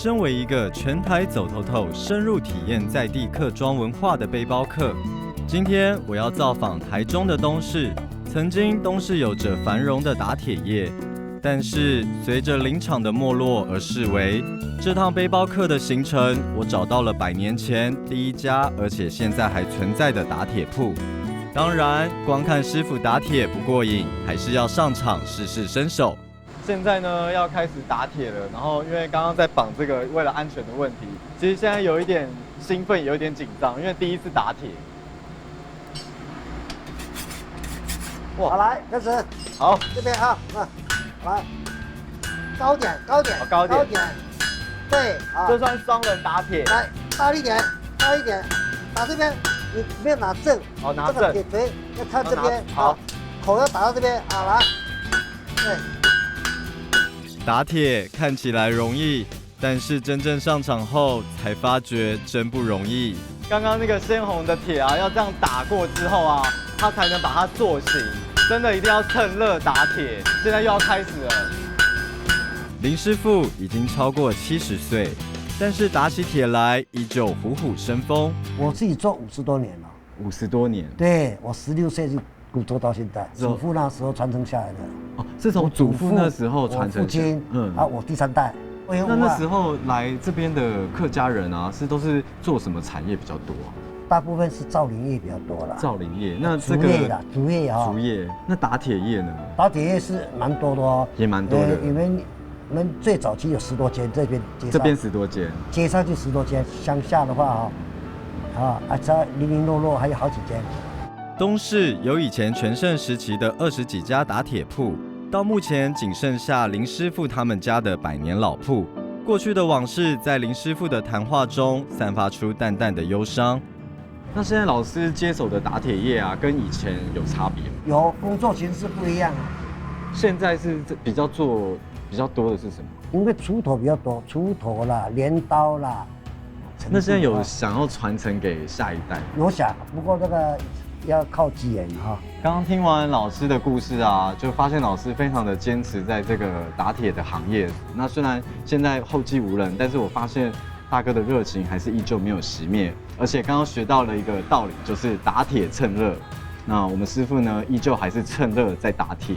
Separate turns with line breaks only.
身为一个全台走透透、深入体验在地客庄文化的背包客，今天我要造访台中的东势。曾经东势有着繁荣的打铁业，但是随着林场的没落而式微。这趟背包客的行程，我找到了100年前第一家，而且现在还存在的打铁铺。当然，光看师傅打铁不过瘾，还是要上场试试身手。现在呢，要开始打铁了。然后因为刚刚在绑这个，为了安全的问题，其实现在有一点兴奋，有一点紧张，因为第一次打铁。
哇，好来，开始。
好，
这边啊，来，高点，高点，
高点，
对，好。
这算双人打铁。
来，大力点，大一点，打这边，你不要拿正，
哦，拿正。
这个铁锤要看这边，
好，
口要打到这边，好来，对。
打铁看起来容易，但是真正上场后才发觉真不容易。刚刚那个鲜红的铁啊，要这样打过之后啊，它才能把它塑形。真的一定要趁热打铁。现在又要开始了。林师傅已经超过70岁，但是打起铁来依旧虎虎生风。
我自己做50多年了。
50多年？
对，我16岁就做到现在，祖父那时候传承下来的。
哦，是从祖父那时候传承。
父亲，我第3代。
那时候来这边的客家人啊，都是做什么产业比较多啊？
大部分是造林业比较多啦。
造林业，那这个
竹业啊。
竹业，那打铁业呢？
打铁业是蛮多的哦，
也蛮多的。
你们最早期有10多间，这边
10多间，
街上就10多间，乡下的话这零零落落还有好几间。
东势由以前全盛时期的20几家打铁铺，到目前仅剩下林师傅他们家的100年老铺。过去的往事在林师傅的谈话中散发出淡淡的忧伤。那现在老师接手的打铁业啊，跟以前有差别吗？
有，工作形式不一样啊。
现在是比较多的是什么？
因为锄头比较多，锄头啦、镰刀啦。
那现在有想要传承给下一代？
有想，不过这个要靠机缘哈。
刚刚听完老师的故事啊，就发现老师非常的坚持在这个打铁的行业。那虽然现在后继无人，但是我发现大哥的热情还是依旧没有熄灭。而且刚刚学到了一个道理，就是打铁趁热。那我们师傅呢，依旧还是趁热在打铁。